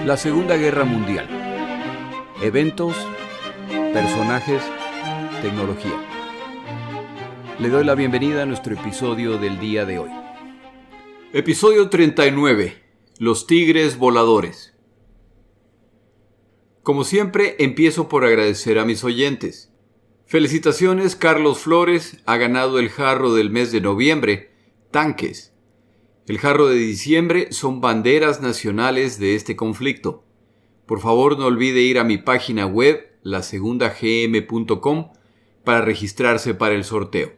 La Segunda Guerra Mundial. Eventos, personajes, tecnología. Le doy la bienvenida a nuestro episodio del día de hoy. Episodio 39. Los tigres voladores. Como siempre, empiezo por agradecer a mis oyentes. Felicitaciones, Carlos Flores ha ganado el jarro del mes de noviembre, tanques. El jarro de diciembre son banderas nacionales de este conflicto. Por favor, no olvide ir a mi página web, lasegundagm.com, para registrarse para el sorteo.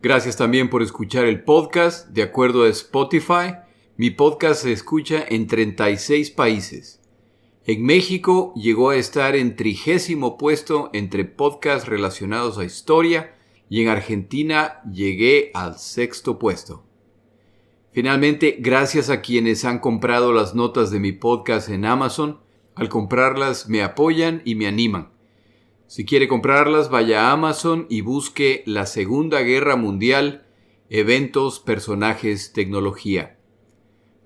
Gracias también por escuchar el podcast. De acuerdo a Spotify, mi podcast se escucha en 36 países. En México llegó a estar en 30º puesto entre podcasts relacionados a historia y en Argentina llegué al 6º puesto. Finalmente, gracias a quienes han comprado las notas de mi podcast en Amazon. Al comprarlas me apoyan y me animan. Si quiere comprarlas, vaya a Amazon y busque La Segunda Guerra Mundial, eventos, personajes, tecnología.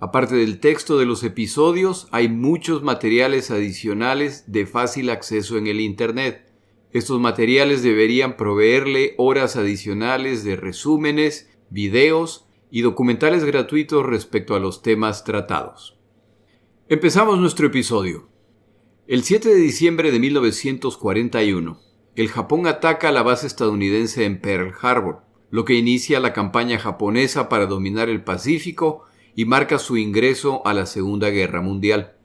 Aparte del texto de los episodios, hay muchos materiales adicionales de fácil acceso en el Internet. Estos materiales deberían proveerle horas adicionales de resúmenes, videos y documentales gratuitos respecto a los temas tratados. Empezamos nuestro episodio. El 7 de diciembre de 1941, el Japón ataca la base estadounidense en Pearl Harbor, lo que inicia la campaña japonesa para dominar el Pacífico y marca su ingreso a la Segunda Guerra Mundial.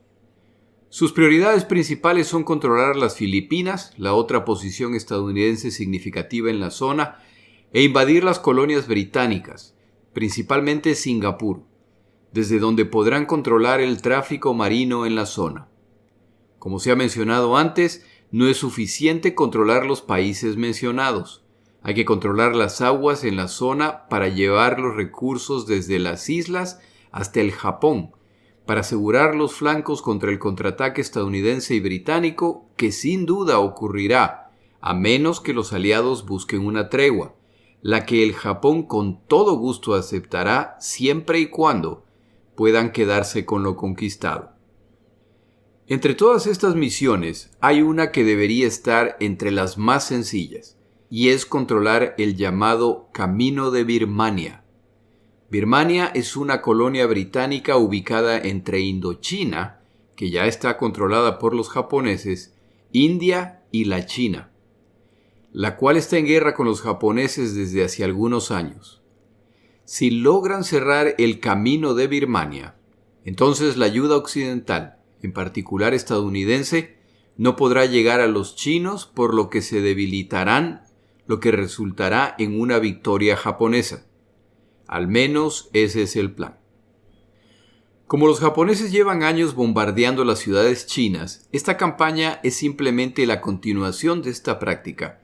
Sus prioridades principales son controlar las Filipinas, la otra posición estadounidense significativa en la zona, e invadir las colonias británicas, principalmente Singapur, desde donde podrán controlar el tráfico marino en la zona. Como se ha mencionado antes, no es suficiente controlar los países mencionados. Hay que controlar las aguas en la zona para llevar los recursos desde las islas hasta el Japón, para asegurar los flancos contra el contraataque estadounidense y británico, que sin duda ocurrirá, a menos que los aliados busquen una tregua, la que el Japón con todo gusto aceptará siempre y cuando puedan quedarse con lo conquistado. Entre todas estas misiones hay una que debería estar entre las más sencillas, y es controlar el llamado Camino de Birmania. Birmania es una colonia británica ubicada entre Indochina, que ya está controlada por los japoneses, India y la China, la cual está en guerra con los japoneses desde hace algunos años. Si logran cerrar el Camino de Birmania, entonces la ayuda occidental, en particular estadounidense, no podrá llegar a los chinos, por lo que se debilitarán, lo que resultará en una victoria japonesa. Al menos ese es el plan. Como los japoneses llevan años bombardeando las ciudades chinas, esta campaña es simplemente la continuación de esta práctica,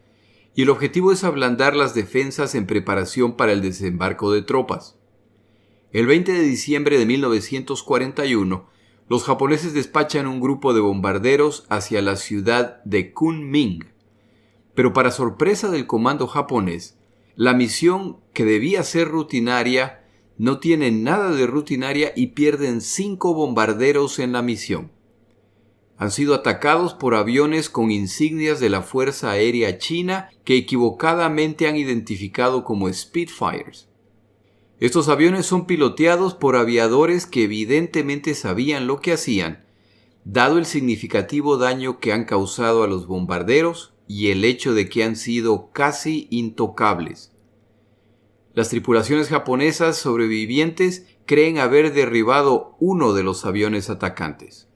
y el objetivo es ablandar las defensas en preparación para el desembarco de tropas. El 20 de diciembre de 1941, los japoneses despachan un grupo de bombarderos hacia la ciudad de Kunming. Pero para sorpresa del comando japonés, la misión, que debía ser rutinaria, no tiene nada de rutinaria y pierden 5 bombarderos en la misión. Han sido atacados por aviones con insignias de la Fuerza Aérea China que equivocadamente han identificado como Spitfires. Estos aviones son piloteados por aviadores que evidentemente sabían lo que hacían, dado el significativo daño que han causado a los bombarderos y el hecho de que han sido casi intocables. Las tripulaciones japonesas sobrevivientes creen haber derribado uno de los aviones atacantes.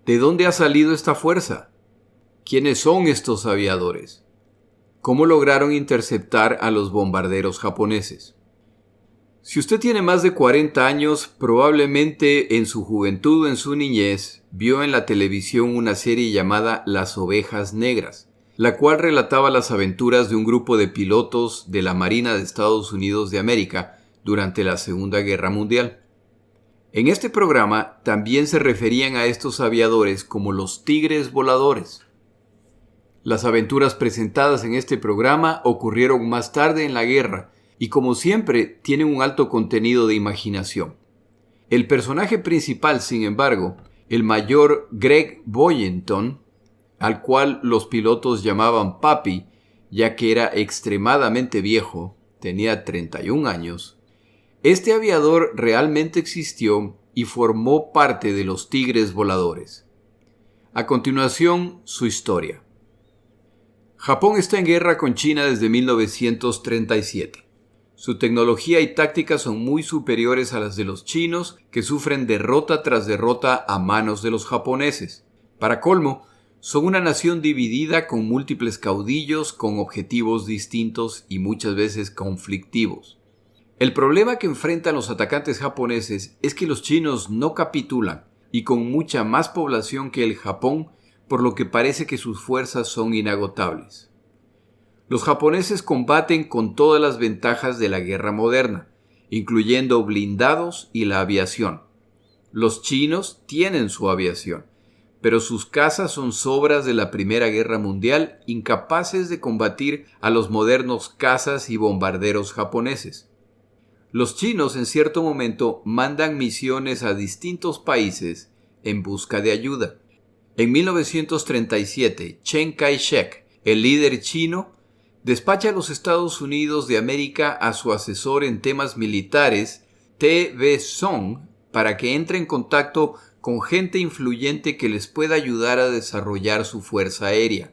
¿De dónde ha salido esta fuerza? ¿Quiénes son estos aviadores? ¿Cómo lograron interceptar a los bombarderos japoneses? Si usted tiene más de 40 años, probablemente en su juventud o en su niñez vio en la televisión una serie llamada Las Ovejas Negras, la cual relataba las aventuras de un grupo de pilotos de la Marina de Estados Unidos de América durante la Segunda Guerra Mundial. En este programa también se referían a estos aviadores como los tigres voladores. Las aventuras presentadas en este programa ocurrieron más tarde en la guerra y, como siempre, tienen un alto contenido de imaginación. El personaje principal, sin embargo, El mayor Greg Boyenton, al cual los pilotos llamaban Papi, ya que era extremadamente viejo, tenía 31 años, este aviador realmente existió y formó parte de los Tigres Voladores. A continuación, su historia. Japón está en guerra con China desde 1937. Su tecnología y tácticas son muy superiores a las de los chinos, que sufren derrota tras derrota a manos de los japoneses. Para colmo, son una nación dividida con múltiples caudillos con objetivos distintos y muchas veces conflictivos. El problema que enfrentan los atacantes japoneses es que los chinos no capitulan y con mucha más población que el Japón, por lo que parece que sus fuerzas son inagotables. Los japoneses combaten con todas las ventajas de la guerra moderna, incluyendo blindados y la aviación. Los chinos tienen su aviación, pero sus cazas son sobras de la Primera Guerra Mundial, incapaces de combatir a los modernos cazas y bombarderos japoneses. Los chinos en cierto momento mandan misiones a distintos países en busca de ayuda. En 1937, Chiang Kai-shek, el líder chino, despacha a los Estados Unidos de América a su asesor en temas militares, T.B. Soong, para que entre en contacto con gente influyente que les pueda ayudar a desarrollar su fuerza aérea.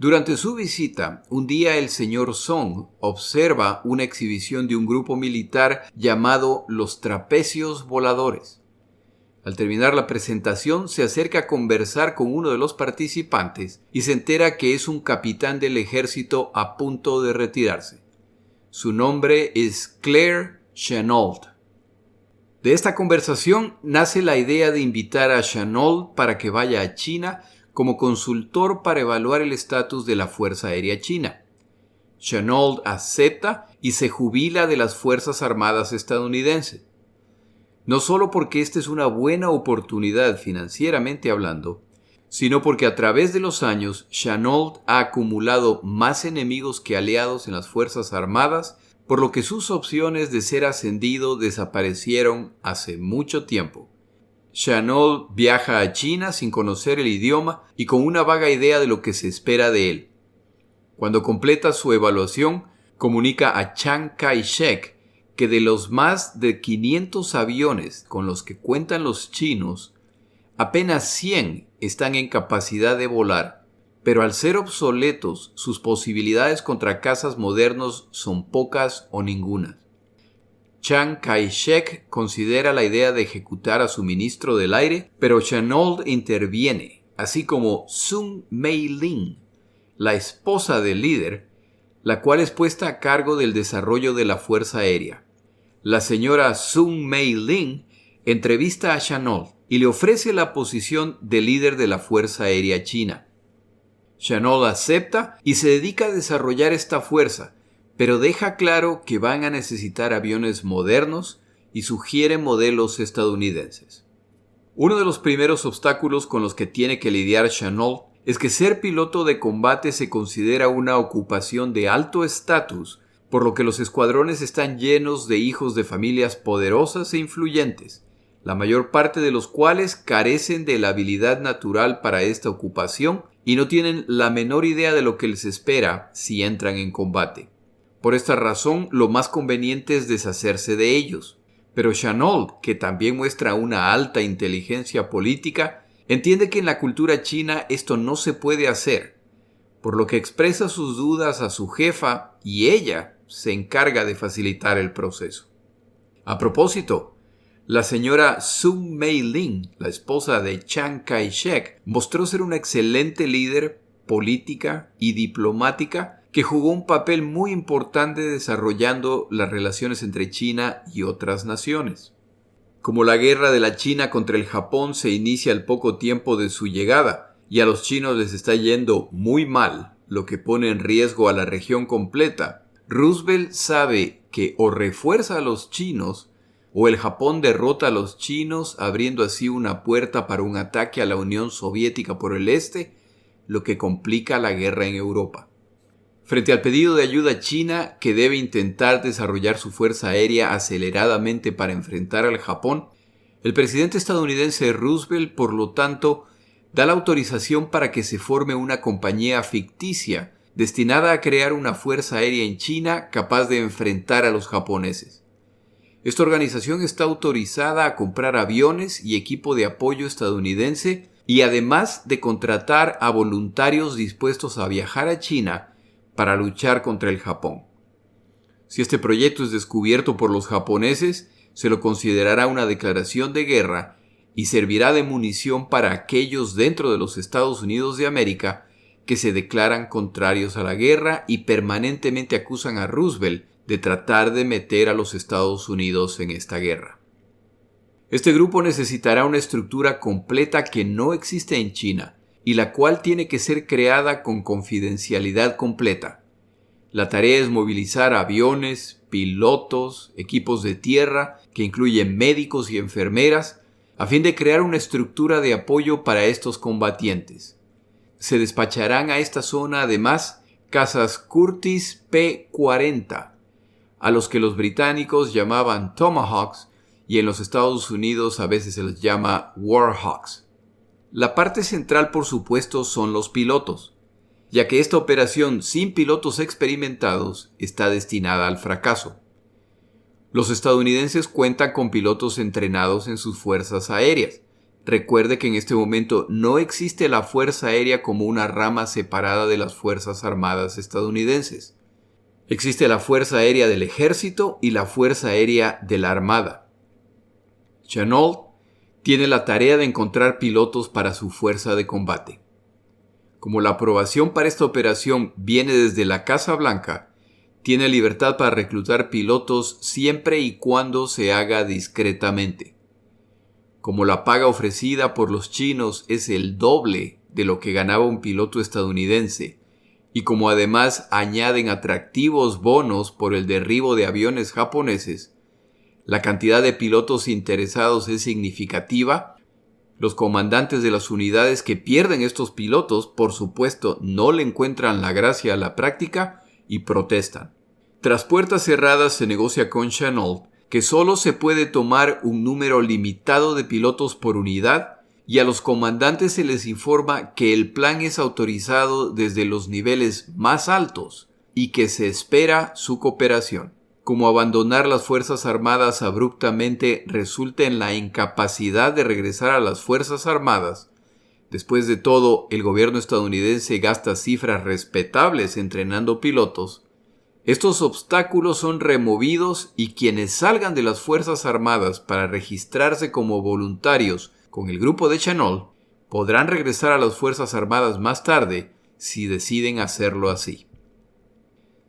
Durante su visita, un día el señor Soong observa una exhibición de un grupo militar llamado los Trapecios Voladores. Al terminar la presentación, se acerca a conversar con uno de los participantes y se entera que es un capitán del ejército a punto de retirarse. Su nombre es Claire Chennault. De esta conversación nace la idea de invitar a Chennault para que vaya a China como consultor para evaluar el estatus de la Fuerza Aérea China. Chennault acepta y se jubila de las Fuerzas Armadas estadounidenses. No solo porque esta es una buena oportunidad financieramente hablando, sino porque a través de los años Chennault ha acumulado más enemigos que aliados en las Fuerzas Armadas, por lo que sus opciones de ser ascendido desaparecieron hace mucho tiempo. Chennault viaja a China sin conocer el idioma y con una vaga idea de lo que se espera de él. Cuando completa su evaluación, comunica a Chiang Kai-shek que de los más de 500 aviones con los que cuentan los chinos, apenas 100 están en capacidad de volar, pero al ser obsoletos, sus posibilidades contra cazas modernos son pocas o ninguna. Chiang Kai-shek considera la idea de ejecutar a su ministro del aire, pero Chennault interviene, así como Sun Mei-lin, la esposa del líder, la cual es puesta a cargo del desarrollo de la Fuerza Aérea. La señora Sun Mei-lin entrevista a Chennault y le ofrece la posición de líder de la Fuerza Aérea China. Chennault acepta y se dedica a desarrollar esta fuerza, pero deja claro que van a necesitar aviones modernos y sugiere modelos estadounidenses. Uno de los primeros obstáculos con los que tiene que lidiar Chennault es que ser piloto de combate se considera una ocupación de alto estatus, por lo que los escuadrones están llenos de hijos de familias poderosas e influyentes, la mayor parte de los cuales carecen de la habilidad natural para esta ocupación y no tienen la menor idea de lo que les espera si entran en combate. Por esta razón, lo más conveniente es deshacerse de ellos. Pero Chennault, que también muestra una alta inteligencia política, entiende que en la cultura china esto no se puede hacer, por lo que expresa sus dudas a su jefa y ella se encarga de facilitar el proceso. A propósito, la señora Sun Mei-lin, la esposa de Chiang Kai-shek, mostró ser una excelente líder política y diplomática que jugó un papel muy importante desarrollando las relaciones entre China y otras naciones. Como la guerra de la China contra el Japón se inicia al poco tiempo de su llegada y a los chinos les está yendo muy mal, lo que pone en riesgo a la región completa, Roosevelt sabe que o refuerza a los chinos o el Japón derrota a los chinos, abriendo así una puerta para un ataque a la Unión Soviética por el este, lo que complica la guerra en Europa. Frente al pedido de ayuda china, que debe intentar desarrollar su fuerza aérea aceleradamente para enfrentar al Japón, El presidente estadounidense Roosevelt, por lo tanto, da la autorización para que se forme una compañía ficticia destinada a crear una fuerza aérea en China capaz de enfrentar a los japoneses. Esta organización está autorizada a comprar aviones y equipo de apoyo estadounidense y además de contratar a voluntarios dispuestos a viajar a China para luchar contra el Japón. Si este proyecto es descubierto por los japoneses, se lo considerará una declaración de guerra y servirá de munición para aquellos dentro de los Estados Unidos de América que se declaran contrarios a la guerra y permanentemente acusan a Roosevelt de tratar de meter a los Estados Unidos en esta guerra. Este grupo necesitará una estructura completa que no existe en China y la cual tiene que ser creada con confidencialidad completa. La tarea es movilizar aviones, pilotos, equipos de tierra, que incluyen médicos y enfermeras, a fin de crear una estructura de apoyo para estos combatientes. Se despacharán a esta zona además cazas Curtiss P-40, a los que los británicos llamaban Tomahawks y en los Estados Unidos a veces se les llama Warhawks. La parte central, por supuesto, son los pilotos, ya que esta operación sin pilotos experimentados está destinada al fracaso. Los estadounidenses cuentan con pilotos entrenados en sus fuerzas aéreas. Recuerde que en este momento no existe la Fuerza Aérea como una rama separada de las Fuerzas Armadas estadounidenses. Existe la Fuerza Aérea del Ejército y la Fuerza Aérea de la Armada. Chennault tiene la tarea de encontrar pilotos para su fuerza de combate. Como la aprobación para esta operación viene desde la Casa Blanca, tiene libertad para reclutar pilotos siempre y cuando se haga discretamente. Como la paga ofrecida por los chinos es el doble de lo que ganaba un piloto estadounidense, y como además añaden atractivos bonos por el derribo de aviones japoneses, la cantidad de pilotos interesados es significativa. Los comandantes de las unidades que pierden estos pilotos, por supuesto, no le encuentran la gracia a la práctica y protestan. Tras puertas cerradas se negocia con Chennault que solo se puede tomar un número limitado de pilotos por unidad y a los comandantes se les informa que el plan es autorizado desde los niveles más altos y que se espera su cooperación. Como abandonar las Fuerzas Armadas abruptamente resulta en la incapacidad de regresar a las Fuerzas Armadas. Después de todo, el gobierno estadounidense gasta cifras respetables entrenando pilotos. Estos obstáculos son removidos y quienes salgan de las Fuerzas Armadas para registrarse como voluntarios con el grupo de Chennault podrán regresar a las Fuerzas Armadas más tarde si deciden hacerlo así.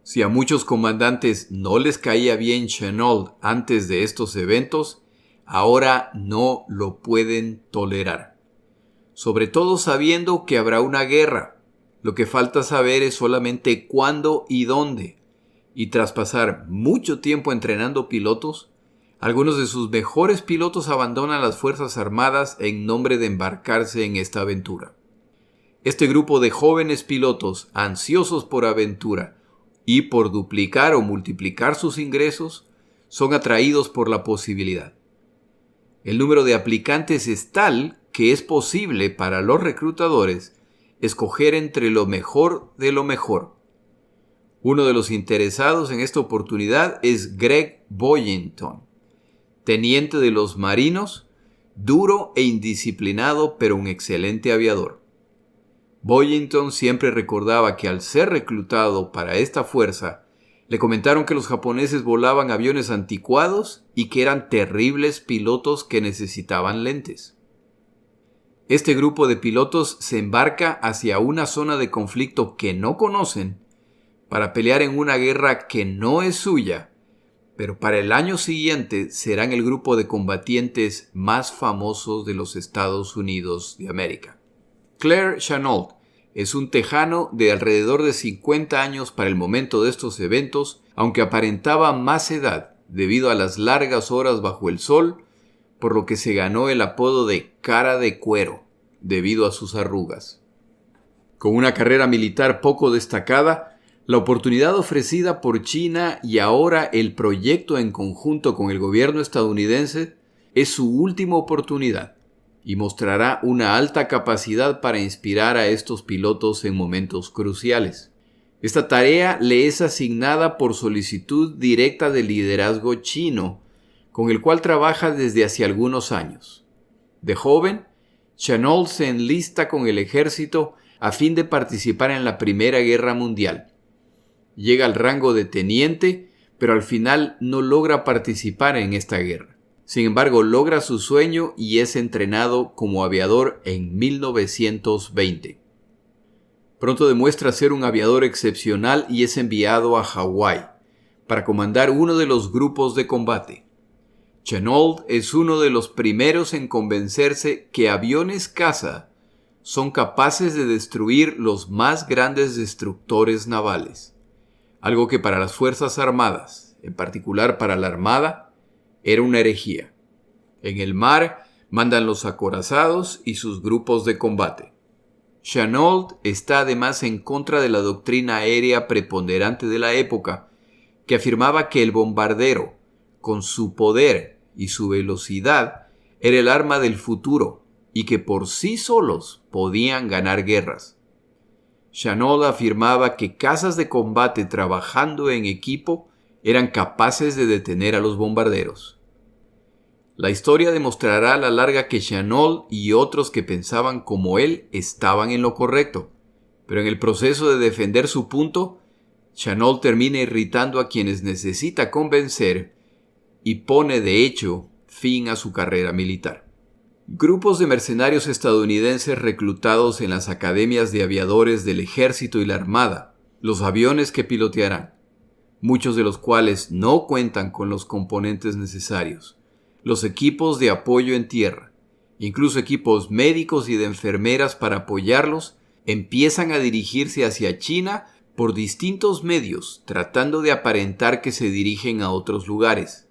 Si a muchos comandantes no les caía bien Chennault antes de estos eventos, ahora no lo pueden tolerar. Sobre todo sabiendo que habrá una guerra. Lo que falta saber es solamente cuándo y dónde. Y tras pasar mucho tiempo entrenando pilotos, algunos de sus mejores pilotos abandonan las Fuerzas Armadas en nombre de embarcarse en esta aventura. Este grupo de jóvenes pilotos ansiosos por aventura y por duplicar o multiplicar sus ingresos, son atraídos por la posibilidad. El número de aplicantes es tal que es posible para los reclutadores escoger entre lo mejor de lo mejor. Uno de los interesados en esta oportunidad es Greg Boyington, teniente de los marinos, duro e indisciplinado pero un excelente aviador. Boyington siempre recordaba que al ser reclutado para esta fuerza, le comentaron que los japoneses volaban aviones anticuados y que eran terribles pilotos que necesitaban lentes. Este grupo de pilotos se embarca hacia una zona de conflicto que no conocen para pelear en una guerra que no es suya, pero para el año siguiente serán el grupo de combatientes más famosos de los Estados Unidos de América. Claire Chennault es un tejano de alrededor de 50 años para el momento de estos eventos, aunque aparentaba más edad debido a las largas horas bajo el sol, por lo que se ganó el apodo de cara de cuero debido a sus arrugas. Con una carrera militar poco destacada, la oportunidad ofrecida por China y ahora el proyecto en conjunto con el gobierno estadounidense Es su última oportunidad y mostrará una alta capacidad para inspirar a estos pilotos en momentos cruciales. Esta tarea le es asignada por solicitud directa del liderazgo chino, con el cual trabaja desde hace algunos años. De joven, Chennault se enlista con el ejército a fin de participar en la Primera Guerra Mundial. Llega al rango de teniente, pero al final no logra participar en esta guerra. Sin embargo, logra su sueño y es entrenado como aviador en 1920. Pronto demuestra ser un aviador excepcional y es enviado a Hawái para comandar uno de los grupos de combate. Chennault es uno de los primeros en convencerse que aviones caza son capaces de destruir los más grandes destructores navales, algo que para las Fuerzas Armadas, en particular para la Armada, era una herejía. En el mar mandan los acorazados y sus grupos de combate. Chennault está además en contra de la doctrina aérea preponderante de la época, que afirmaba que el bombardero, con su poder y su velocidad, era el arma del futuro y que por sí solos podían ganar guerras. Chennault afirmaba que cazas de combate trabajando en equipo eran capaces de detener a los bombarderos. La historia demostrará a la larga que Chennault y otros que pensaban como él estaban en lo correcto, pero en el proceso de defender su punto, Chennault termina irritando a quienes necesita convencer y pone de hecho fin a su carrera militar. Grupos de mercenarios estadounidenses reclutados en las academias de aviadores del ejército y la armada, los aviones que pilotearán, muchos de los cuales no cuentan con los componentes necesarios, los equipos de apoyo en tierra, incluso equipos médicos y de enfermeras para apoyarlos, empiezan a dirigirse hacia China por distintos medios, tratando de aparentar que se dirigen a otros lugares.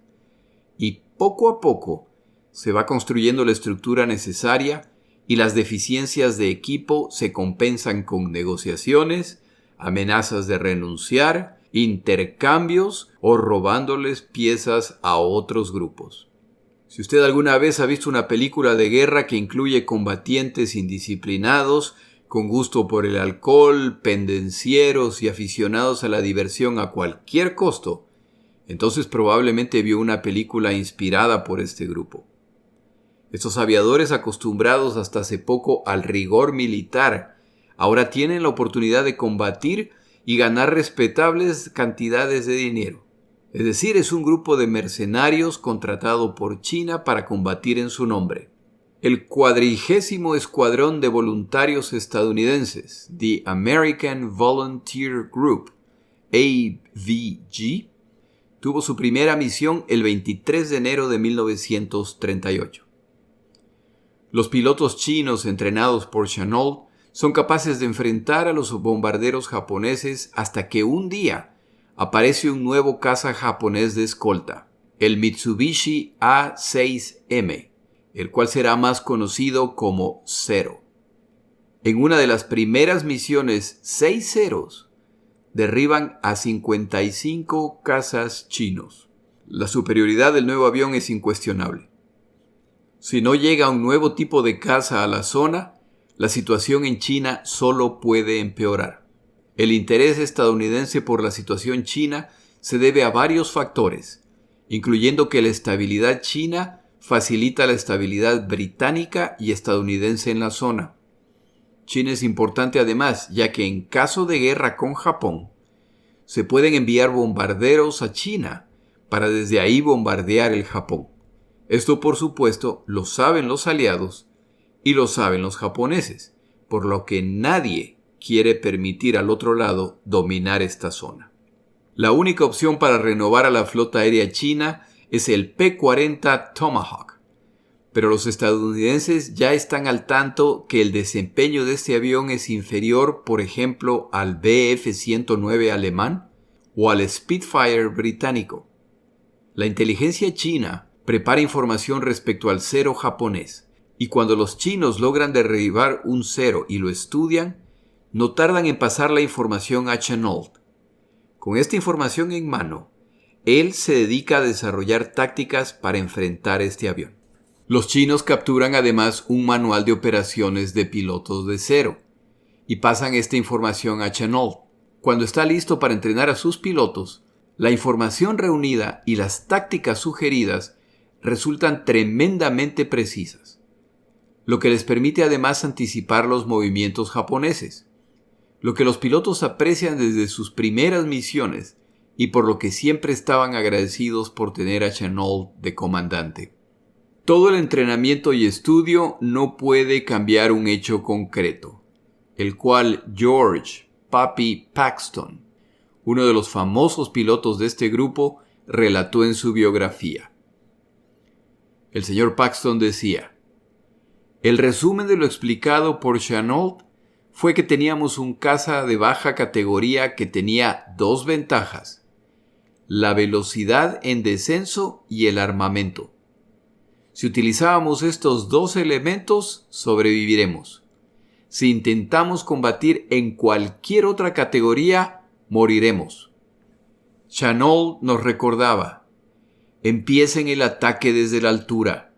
Y poco a poco se va construyendo la estructura necesaria y las deficiencias de equipo se compensan con negociaciones, amenazas de renunciar, intercambios o robándoles piezas a otros grupos. Si usted alguna vez ha visto una película de guerra que incluye combatientes indisciplinados, con gusto por el alcohol, pendencieros y aficionados a la diversión a cualquier costo, entonces probablemente vio una película inspirada por este grupo. Estos aviadores acostumbrados hasta hace poco al rigor militar, ahora tienen la oportunidad de combatir y ganar respetables cantidades de dinero. Es decir, es un grupo de mercenarios contratado por China para combatir en su nombre. El 40º Escuadrón de Voluntarios Estadounidenses, The American Volunteer Group, AVG, tuvo su primera misión el 23 de enero de 1938. Los pilotos chinos entrenados por Chennault son capaces de enfrentar a los bombarderos japoneses hasta que un día aparece un nuevo caza japonés de escolta, el Mitsubishi A6M, el cual será más conocido como Zero. En una de las primeras misiones, 6 ceros derriban a 55 cazas chinos. La superioridad del nuevo avión es incuestionable. Si no llega un nuevo tipo de caza a la zona, la situación en China solo puede empeorar. El interés estadounidense por la situación china se debe a varios factores, incluyendo que la estabilidad china facilita la estabilidad británica y estadounidense en la zona. China es importante además, ya que en caso de guerra con Japón, se pueden enviar bombarderos a China para desde ahí bombardear el Japón. Esto, por supuesto, lo saben los aliados y lo saben los japoneses, por lo que nadie quiere permitir al otro lado dominar esta zona. La única opción para renovar a la flota aérea china es el P-40 Tomahawk, pero los estadounidenses ya están al tanto que el desempeño de este avión es inferior, por ejemplo, al Bf-109 alemán o al Spitfire británico. La inteligencia china prepara información respecto al Zero japonés, y cuando los chinos logran derribar un Zero y lo estudian, no tardan en pasar la información a Chennault. Con esta información en mano, él se dedica a desarrollar tácticas para enfrentar este avión. Los chinos capturan además un manual de operaciones de pilotos de cero y pasan esta información a Chenault. Cuando está listo para entrenar a sus pilotos, la información reunida y las tácticas sugeridas resultan tremendamente precisas, lo que les permite además anticipar los movimientos japoneses, lo que los pilotos aprecian desde sus primeras misiones y por lo que siempre estaban agradecidos por tener a Chenault de comandante. Todo el entrenamiento y estudio no puede cambiar un hecho concreto, el cual George "Papi" Paxton, uno de los famosos pilotos de este grupo, relató en su biografía. El señor Paxton decía: "El resumen de lo explicado por Chenault fue que teníamos un caza de baja categoría que tenía dos ventajas: la velocidad en descenso y el armamento. Si utilizábamos estos dos elementos, sobreviviremos. Si intentamos combatir en cualquier otra categoría, moriremos". Chenault nos recordaba: empiecen el ataque desde la altura,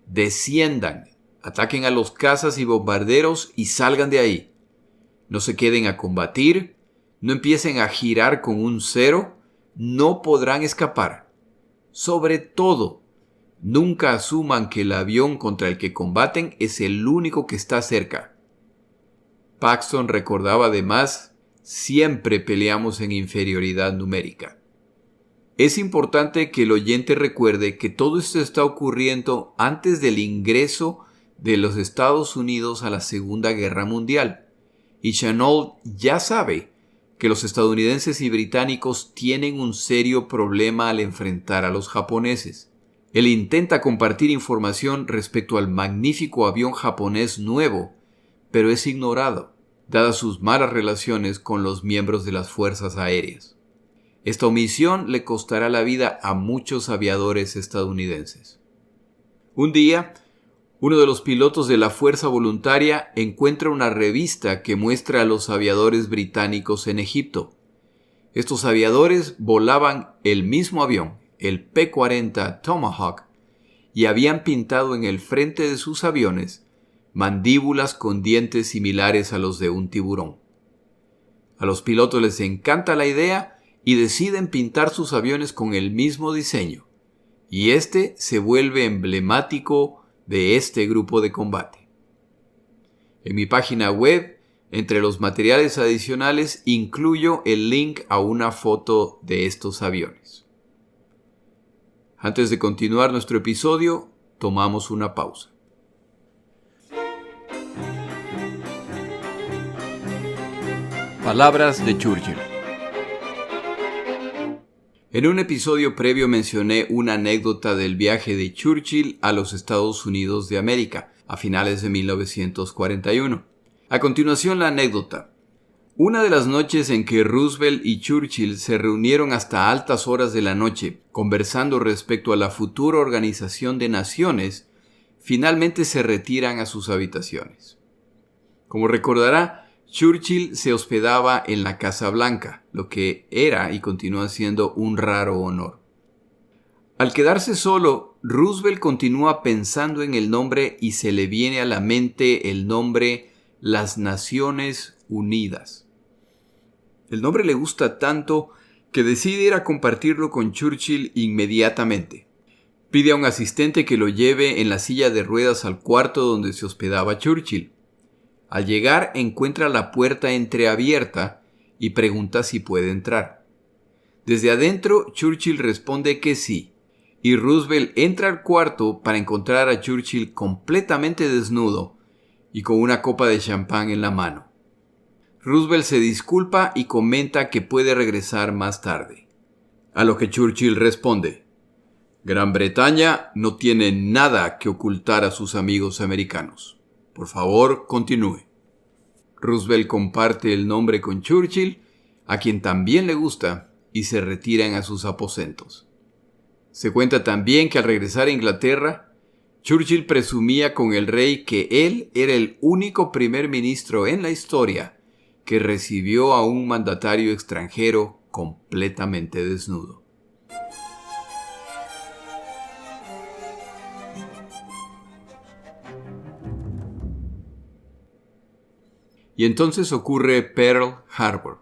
desciendan, ataquen a los cazas y bombarderos y salgan de ahí. No se queden a combatir, no empiecen a girar con un cero, no podrán escapar. Sobre todo, nunca asuman que el avión contra el que combaten es el único que está cerca. Paxton recordaba además: siempre peleamos en inferioridad numérica. Es importante que el oyente recuerde que todo esto está ocurriendo antes del ingreso de los Estados Unidos a la Segunda Guerra Mundial, y Chenault ya sabe que los estadounidenses y británicos tienen un serio problema al enfrentar a los japoneses. Él intenta compartir información respecto al magnífico avión japonés nuevo, pero es ignorado, dadas sus malas relaciones con los miembros de las fuerzas aéreas. Esta omisión le costará la vida a muchos aviadores estadounidenses. Un día, uno de los pilotos de la Fuerza Voluntaria encuentra una revista que muestra a los aviadores británicos en Egipto. Estos aviadores volaban el mismo avión, el P-40 Tomahawk, y habían pintado en el frente de sus aviones mandíbulas con dientes similares a los de un tiburón. A los pilotos les encanta la idea y deciden pintar sus aviones con el mismo diseño, y este se vuelve emblemático de este grupo de combate. En mi página web, entre los materiales adicionales, incluyo el link a una foto de estos aviones. Antes de continuar nuestro episodio, tomamos una pausa. Palabras de Churchill. En un episodio previo mencioné una anécdota del viaje de Churchill a los Estados Unidos de América, a finales de 1941. A continuación, la anécdota. Una de las noches en que Roosevelt y Churchill se reunieron hasta altas horas de la noche, conversando respecto a la futura organización de naciones, finalmente se retiran a sus habitaciones. Como recordará, Churchill se hospedaba en la Casa Blanca, lo que era y continúa siendo un raro honor. Al quedarse solo, Roosevelt continúa pensando en el nombre y se le viene a la mente el nombre Las Naciones Unidas. El nombre le gusta tanto que decide ir a compartirlo con Churchill inmediatamente. Pide a un asistente que lo lleve en la silla de ruedas al cuarto donde se hospedaba Churchill. Al llegar encuentra la puerta entreabierta y pregunta si puede entrar. Desde adentro, Churchill responde que sí, y Roosevelt entra al cuarto para encontrar a Churchill completamente desnudo y con una copa de champán en la mano. Roosevelt se disculpa y comenta que puede regresar más tarde. A lo que Churchill responde: Gran Bretaña no tiene nada que ocultar a sus amigos americanos. Por favor, continúe. Roosevelt comparte el nombre con Churchill, a quien también le gusta, y se retiran a sus aposentos. Se cuenta también que al regresar a Inglaterra, Churchill presumía con el rey que él era el único primer ministro en la historia que recibió a un mandatario extranjero completamente desnudo. y entonces ocurre Pearl Harbor.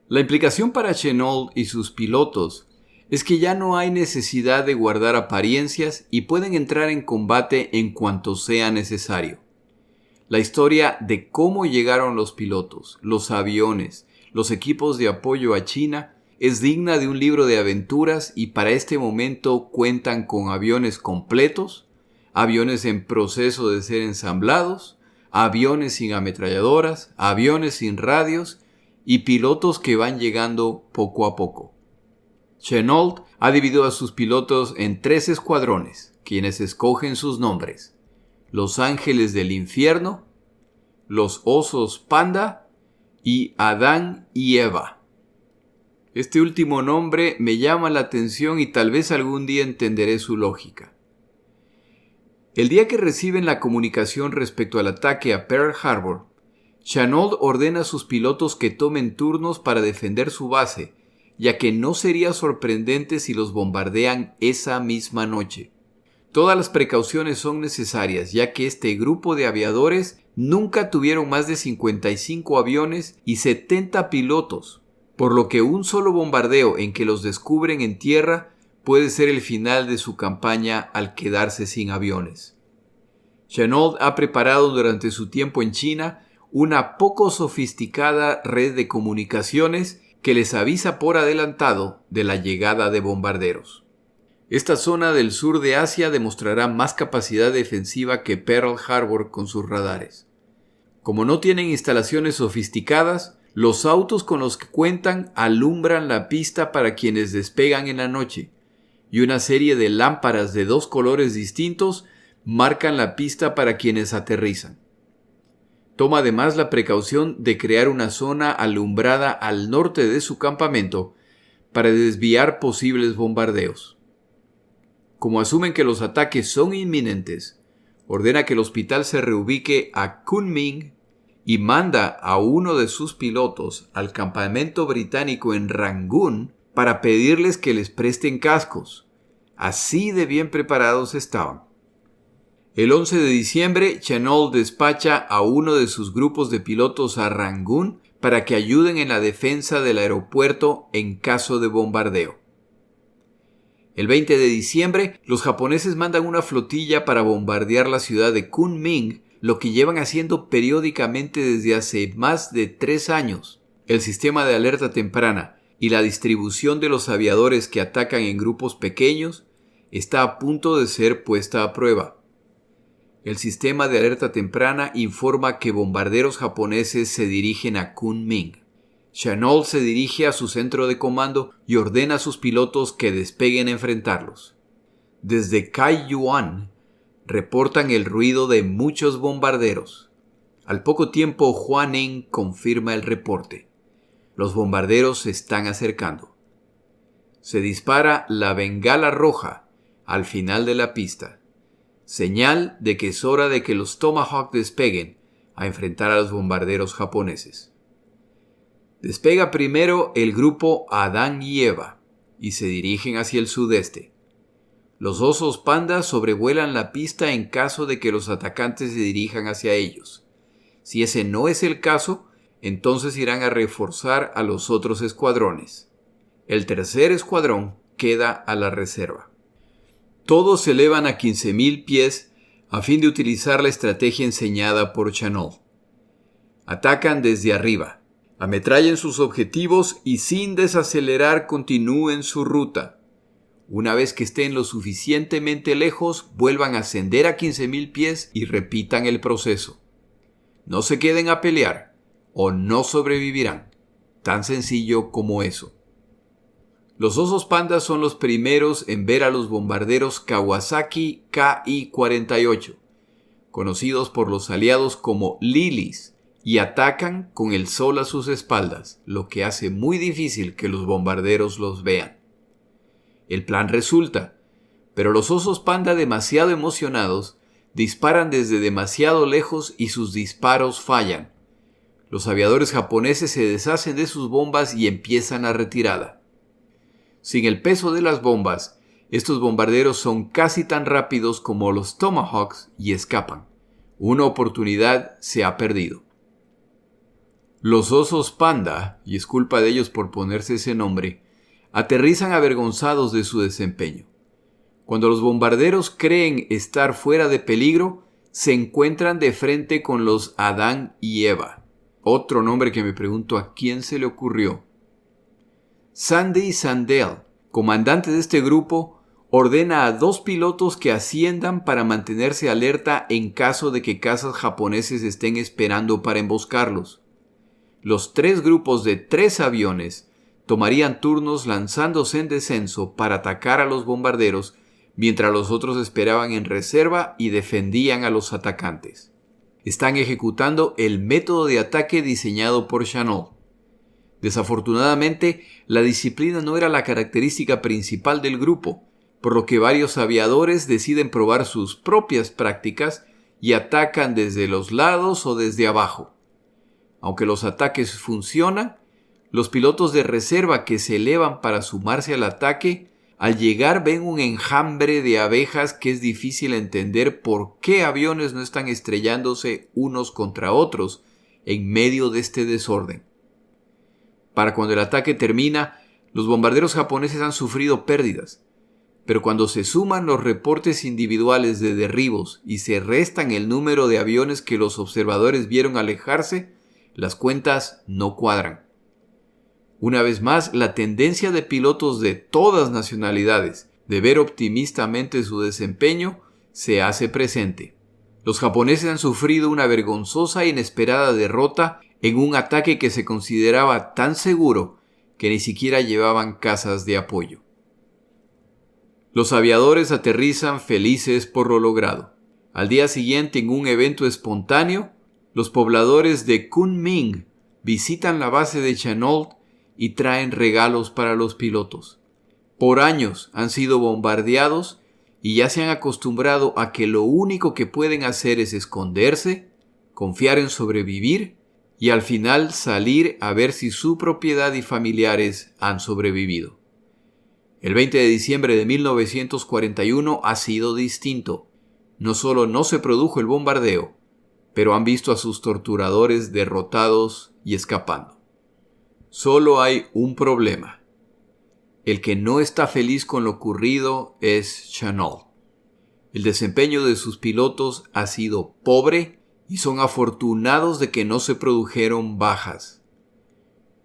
La implicación para Chenault y sus pilotos es que ya no hay necesidad de guardar apariencias y pueden entrar en combate en cuanto sea necesario. La historia de cómo llegaron los pilotos, los aviones, los equipos de apoyo a China es digna de un libro de aventuras y para este momento cuentan con aviones completos, aviones en proceso de ser ensamblados, aviones sin ametralladoras, aviones sin radios y pilotos que van llegando poco a poco. Chenault ha dividido a sus pilotos en 3 escuadrones, quienes escogen sus nombres: Los Ángeles del Infierno, los Osos Panda y Adán y Eva. Este último nombre me llama la atención y tal vez algún día entenderé su lógica. El día que reciben la comunicación respecto al ataque a Pearl Harbor, Chenault ordena a sus pilotos que tomen turnos para defender su base, ya que no sería sorprendente si los bombardean esa misma noche. Todas las precauciones son necesarias, ya que este grupo de aviadores nunca tuvieron más de 55 aviones y 70 pilotos, por lo que un solo bombardeo en que los descubren en tierra puede ser el final de su campaña al quedarse sin aviones. Chenault ha preparado durante su tiempo en China una poco sofisticada red de comunicaciones que les avisa por adelantado de la llegada de bombarderos. Esta zona del sur de Asia demostrará más capacidad defensiva que Pearl Harbor con sus radares. Como no tienen instalaciones sofisticadas, los autos con los que cuentan alumbran la pista para quienes despegan en la noche, y una serie de lámparas de 2 colores distintos marcan la pista para quienes aterrizan. Toma además la precaución de crear una zona alumbrada al norte de su campamento para desviar posibles bombardeos. Como asumen que los ataques son inminentes, ordena que el hospital se reubique a Kunming y manda a uno de sus pilotos al campamento británico en Rangún para pedirles que les presten cascos. Así de bien preparados estaban. El 11 de diciembre, Chenault despacha a uno de sus grupos de pilotos a Rangún para que ayuden en la defensa del aeropuerto en caso de bombardeo. El 20 de diciembre, los japoneses mandan una flotilla para bombardear la ciudad de Kunming, lo que llevan haciendo periódicamente desde hace más de 3 años. El sistema de alerta temprana y la distribución de los aviadores que atacan en grupos pequeños está a punto de ser puesta a prueba. El sistema de alerta temprana informa que bombarderos japoneses se dirigen a Kunming. Chenault se dirige a su centro de comando y ordena a sus pilotos que despeguen a enfrentarlos. Desde Kaiyuan reportan el ruido de muchos bombarderos. Al poco tiempo, Huaning confirma el reporte. Los bombarderos se están acercando. Se dispara la bengala roja al final de la pista. Señal de que es hora de que los Tomahawk despeguen a enfrentar a los bombarderos japoneses. Despega primero el grupo Adán y Eva y se dirigen hacia el sudeste. Los osos panda sobrevuelan la pista en caso de que los atacantes se dirijan hacia ellos. Si ese no es el caso, entonces irán a reforzar a los otros escuadrones. El tercer escuadrón queda a la reserva. Todos se elevan a 15,000 pies a fin de utilizar la estrategia enseñada por Chenault. Atacan desde arriba, ametrallen sus objetivos y sin desacelerar continúen su ruta. Una vez que estén lo suficientemente lejos, vuelvan a ascender a 15,000 pies y repitan el proceso. No se queden a pelear o no sobrevivirán. Tan sencillo como eso. Los osos pandas son los primeros en ver a los bombarderos Kawasaki Ki-48, conocidos por los aliados como Lilies, y atacan con el sol a sus espaldas, lo que hace muy difícil que los bombarderos los vean. El plan resulta, pero los osos panda, demasiado emocionados, disparan desde demasiado lejos y sus disparos fallan. Los aviadores japoneses se deshacen de sus bombas y empiezan la retirada. Sin el peso de las bombas, estos bombarderos son casi tan rápidos como los Tomahawks y escapan. Una oportunidad se ha perdido. Los osos panda, y es culpa de ellos por ponerse ese nombre, aterrizan avergonzados de su desempeño. Cuando los bombarderos creen estar fuera de peligro, se encuentran de frente con los Adán y Eva. Otro nombre que me pregunto a quién se le ocurrió. Sandy Sandel, comandante de este grupo, ordena a 2 pilotos que asciendan para mantenerse alerta en caso de que cazas japoneses estén esperando para emboscarlos. Los 3 grupos de 3 aviones tomarían turnos lanzándose en descenso para atacar a los bombarderos, mientras los otros esperaban en reserva y defendían a los atacantes. Están ejecutando el método de ataque diseñado por Chanot. Desafortunadamente, la disciplina no era la característica principal del grupo, por lo que varios aviadores deciden probar sus propias prácticas y atacan desde los lados o desde abajo. Aunque los ataques funcionan, los pilotos de reserva que se elevan para sumarse al ataque, al llegar ven un enjambre de abejas que es difícil entender por qué aviones no están estrellándose unos contra otros en medio de este desorden. Para cuando el ataque termina, los bombarderos japoneses han sufrido pérdidas, pero cuando se suman los reportes individuales de derribos y se restan el número de aviones que los observadores vieron alejarse, las cuentas no cuadran. Una vez más, la tendencia de pilotos de todas nacionalidades de ver optimistamente su desempeño se hace presente. Los japoneses han sufrido una vergonzosa e inesperada derrota en un ataque que se consideraba tan seguro que ni siquiera llevaban cazas de apoyo. Los aviadores aterrizan felices por lo logrado. Al día siguiente, en un evento espontáneo, los pobladores de Kunming visitan la base de Chennault y traen regalos para los pilotos. Por años han sido bombardeados y ya se han acostumbrado a que lo único que pueden hacer es esconderse, confiar en sobrevivir y al final salir a ver si su propiedad y familiares han sobrevivido. El 20 de diciembre de 1941 ha sido distinto. No solo no se produjo el bombardeo, pero han visto a sus torturadores derrotados y escapando. Solo hay un problema. El que no está feliz con lo ocurrido es Chanot. El desempeño de sus pilotos ha sido pobre y son afortunados de que no se produjeron bajas.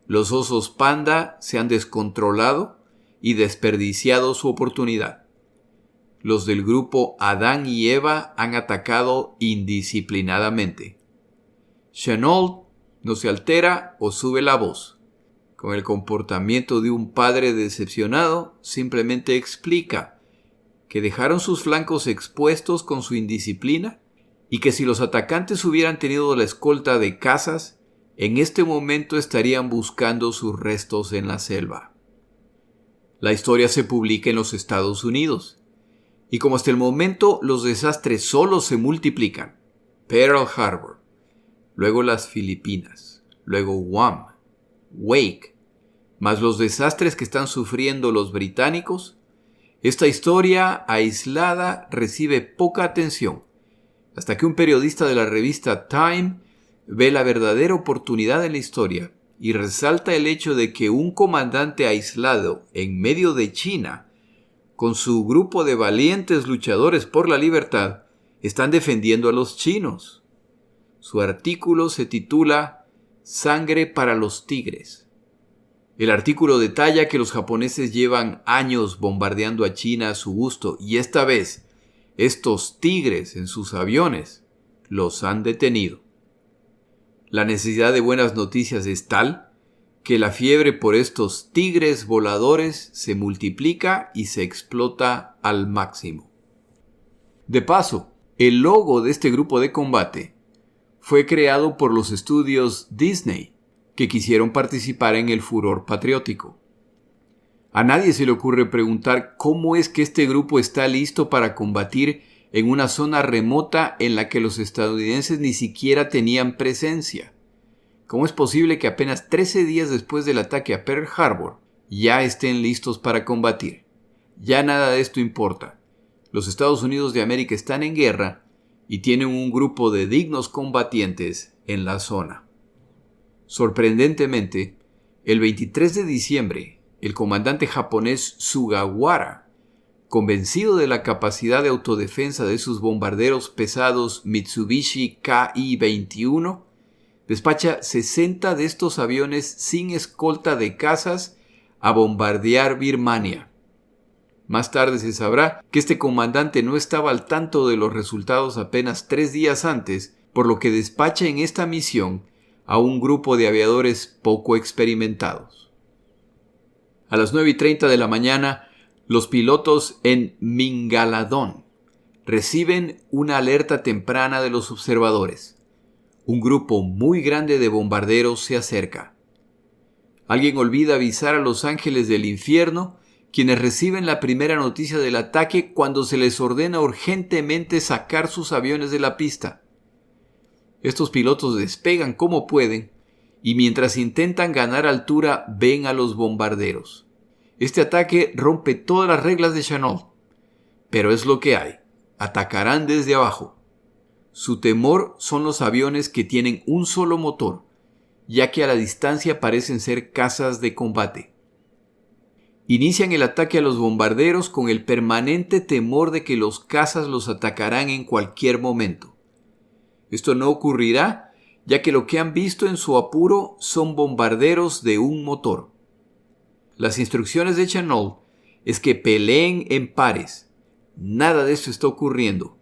Los osos panda se han descontrolado y desperdiciado su oportunidad. Los del grupo Adán y Eva han atacado indisciplinadamente. Chanot no se altera o sube la voz. Con el comportamiento de un padre decepcionado, simplemente explica que dejaron sus flancos expuestos con su indisciplina y que si los atacantes hubieran tenido la escolta de cazas, en este momento estarían buscando sus restos en la selva. La historia se publica en los Estados Unidos, y como hasta el momento los desastres solo se multiplican, Pearl Harbor, luego las Filipinas, luego Guam, Wake, más los desastres que están sufriendo los británicos, esta historia aislada recibe poca atención, hasta que un periodista de la revista Time ve la verdadera oportunidad en la historia y resalta el hecho de que un comandante aislado en medio de China, con su grupo de valientes luchadores por la libertad, están defendiendo a los chinos. Su artículo se titula Sangre para los tigres. El artículo detalla que los japoneses llevan años bombardeando a China a su gusto y esta vez estos tigres en sus aviones los han detenido. La necesidad de buenas noticias es tal que la fiebre por estos tigres voladores se multiplica y se explota al máximo. De paso, el logo de este grupo de combate fue creado por los estudios Disney, que quisieron participar en el furor patriótico. A nadie se le ocurre preguntar cómo es que este grupo está listo para combatir en una zona remota en la que los estadounidenses ni siquiera tenían presencia. ¿Cómo es posible que apenas 13 días después del ataque a Pearl Harbor ya estén listos para combatir? Ya nada de esto importa. Los Estados Unidos de América están en guerra y tienen un grupo de dignos combatientes en la zona. Sorprendentemente, el 23 de diciembre, el comandante japonés Sugawara, convencido de la capacidad de autodefensa de sus bombarderos pesados Mitsubishi Ki-21, despacha 60 de estos aviones sin escolta de cazas a bombardear Birmania. Más tarde se sabrá que este comandante no estaba al tanto de los resultados apenas 3 días antes, por lo que despacha en esta misión a un grupo de aviadores poco experimentados. A las 9:30 de la mañana, los pilotos en Mingaladón reciben una alerta temprana de los observadores. Un grupo muy grande de bombarderos se acerca. Alguien olvida avisar a los ángeles del infierno, quienes reciben la primera noticia del ataque cuando se les ordena urgentemente sacar sus aviones de la pista. Estos pilotos despegan como pueden y mientras intentan ganar altura ven a los bombarderos. Este ataque rompe todas las reglas de Chennault, pero es lo que hay. Atacarán desde abajo. Su temor son los aviones que tienen un solo motor, ya que a la distancia parecen ser cazas de combate. Inician el ataque a los bombarderos con el permanente temor de que los cazas los atacarán en cualquier momento. Esto no ocurrirá, ya que lo que han visto en su apuro son bombarderos de un motor. Las instrucciones de Chennault es que peleen en pares. Nada de esto está ocurriendo.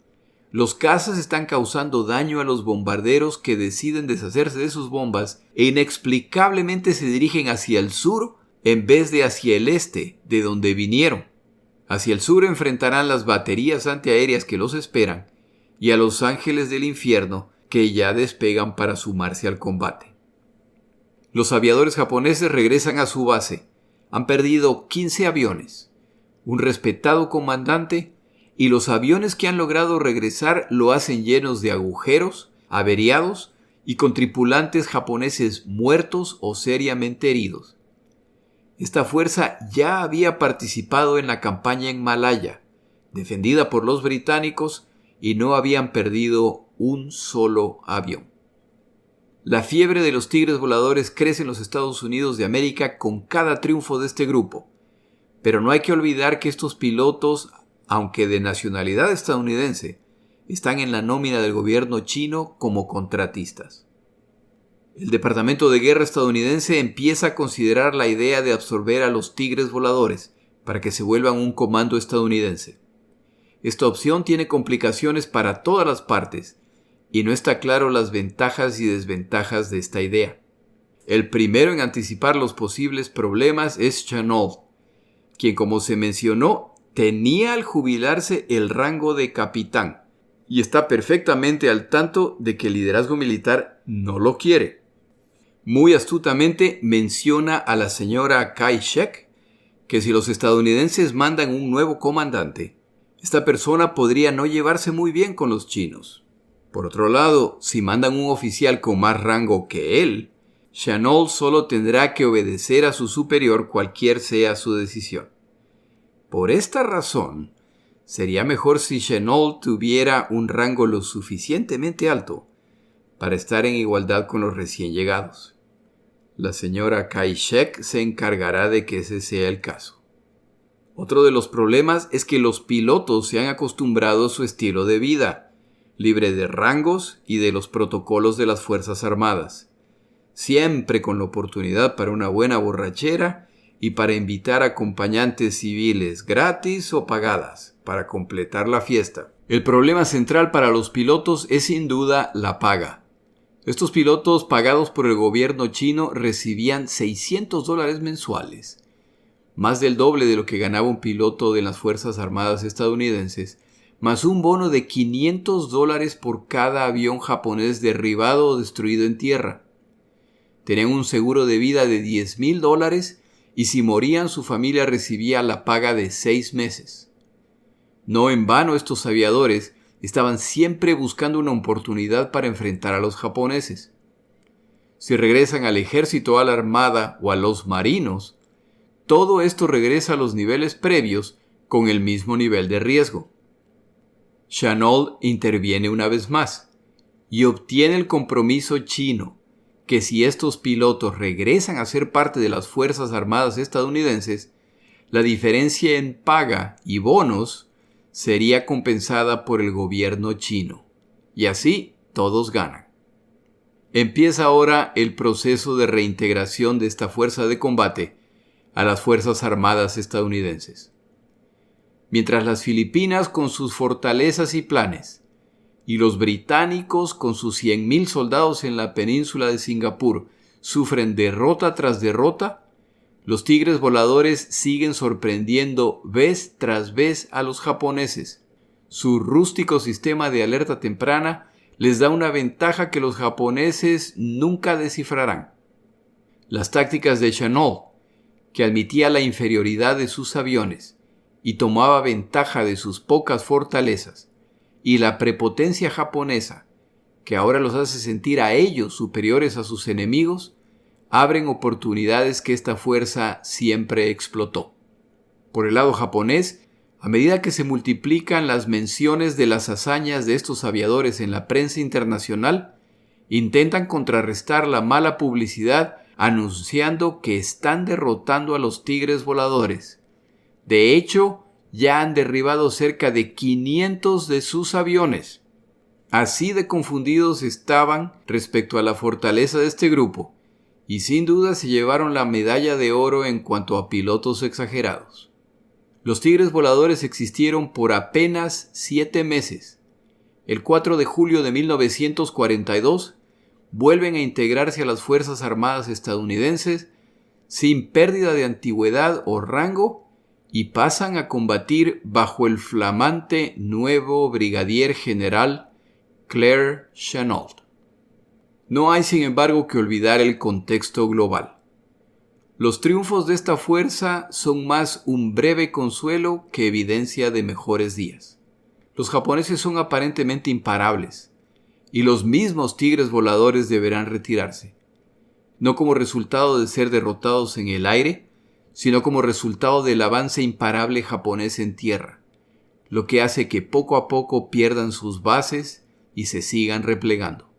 Los cazas están causando daño a los bombarderos que deciden deshacerse de sus bombas e inexplicablemente se dirigen hacia el sur en vez de hacia el este, de donde vinieron. Hacia el sur enfrentarán las baterías antiaéreas que los esperan y a los ángeles del infierno que ya despegan para sumarse al combate. Los aviadores japoneses regresan a su base. Han perdido 15 aviones, un respetado comandante, y los aviones que han logrado regresar lo hacen llenos de agujeros, averiados y con tripulantes japoneses muertos o seriamente heridos. Esta fuerza ya había participado en la campaña en Malaya, defendida por los británicos, y no habían perdido un solo avión. La fiebre de los tigres voladores crece en los Estados Unidos de América con cada triunfo de este grupo, pero no hay que olvidar que estos pilotos, aunque de nacionalidad estadounidense, están en la nómina del gobierno chino como contratistas. El Departamento de Guerra estadounidense empieza a considerar la idea de absorber a los tigres voladores para que se vuelvan un comando estadounidense. Esta opción tiene complicaciones para todas las partes y no está claro las ventajas y desventajas de esta idea. El primero en anticipar los posibles problemas es Chennault, quien, como se mencionó, tenía al jubilarse el rango de capitán y está perfectamente al tanto de que el liderazgo militar no lo quiere. Muy astutamente menciona a la señora Kai-shek que si los estadounidenses mandan un nuevo comandante, esta persona podría no llevarse muy bien con los chinos. Por otro lado, si mandan un oficial con más rango que él, Chennault solo tendrá que obedecer a su superior cualquier sea su decisión. Por esta razón, sería mejor si Chennault tuviera un rango lo suficientemente alto para estar en igualdad con los recién llegados. La señora Kai-shek se encargará de que ese sea el caso. Otro de los problemas es que los pilotos se han acostumbrado a su estilo de vida, libre de rangos y de los protocolos de las Fuerzas Armadas, siempre con la oportunidad para una buena borrachera y para invitar acompañantes civiles gratis o pagadas para completar la fiesta. El problema central para los pilotos es sin duda la paga. Estos pilotos pagados por el gobierno chino recibían $600 mensuales, más del doble de lo que ganaba un piloto de las Fuerzas Armadas estadounidenses, más un bono de $500 por cada avión japonés derribado o destruido en tierra. Tenían un seguro de vida de $10,000 y si morían su familia recibía la paga de 6 meses. No en vano estos aviadores estaban siempre buscando una oportunidad para enfrentar a los japoneses. Si regresan al ejército, a la armada o a los marinos, todo esto regresa a los niveles previos con el mismo nivel de riesgo. Chennault interviene una vez más y obtiene el compromiso chino, que si estos pilotos regresan a ser parte de las Fuerzas Armadas estadounidenses, la diferencia en paga y bonos sería compensada por el gobierno chino. Y así todos ganan. Empieza ahora el proceso de reintegración de esta fuerza de combate a las Fuerzas Armadas estadounidenses. Mientras las Filipinas con sus fortalezas y planes, y los británicos con sus 100,000 soldados en la península de Singapur sufren derrota tras derrota, los tigres voladores siguen sorprendiendo vez tras vez a los japoneses. Su rústico sistema de alerta temprana les da una ventaja que los japoneses nunca descifrarán. Las tácticas de Chennault, que admitía la inferioridad de sus aviones y tomaba ventaja de sus pocas fortalezas, y la prepotencia japonesa, que ahora los hace sentir a ellos superiores a sus enemigos, abren oportunidades que esta fuerza siempre explotó. Por el lado japonés, a medida que se multiplican las menciones de las hazañas de estos aviadores en la prensa internacional, intentan contrarrestar la mala publicidad anunciando que están derrotando a los tigres voladores. De hecho, ya han derribado cerca de 500 de sus aviones. Así de confundidos estaban respecto a la fortaleza de este grupo, y sin duda se llevaron la medalla de oro en cuanto a pilotos exagerados. Los tigres voladores existieron por apenas 7 meses. El 4 de julio de 1942 vuelven a integrarse a las Fuerzas Armadas estadounidenses sin pérdida de antigüedad o rango y pasan a combatir bajo el flamante nuevo brigadier general Claire Chennault. No hay, sin embargo, que olvidar el contexto global. Los triunfos de esta fuerza son más un breve consuelo que evidencia de mejores días. Los japoneses son aparentemente imparables, y los mismos tigres voladores deberán retirarse, no como resultado de ser derrotados en el aire, sino como resultado del avance imparable japonés en tierra, lo que hace que poco a poco pierdan sus bases y se sigan replegando.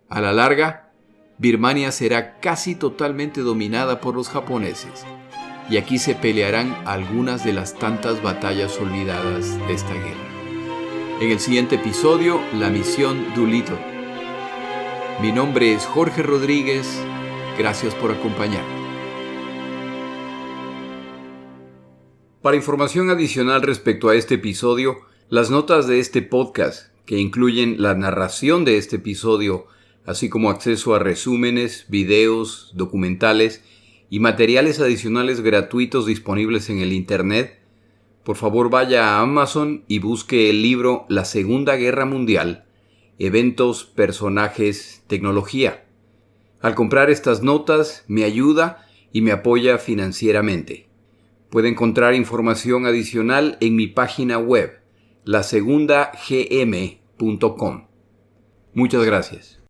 A la larga, Birmania será casi totalmente dominada por los japoneses, y aquí se pelearán algunas de las tantas batallas olvidadas de esta guerra. En el siguiente episodio, la misión Doolittle. Mi nombre es Jorge Rodríguez. Gracias por acompañarme. Para información adicional respecto a este episodio, las notas de este podcast, que incluyen la narración de este episodio, así como acceso a resúmenes, videos, documentales y materiales adicionales gratuitos disponibles en el Internet, por favor vaya a Amazon y busque el libro La Segunda Guerra Mundial, Eventos, Personajes, Tecnología. Al comprar estas notas me ayuda y me apoya financieramente. Puede encontrar información adicional en mi página web, lasegundagm.com. Muchas gracias.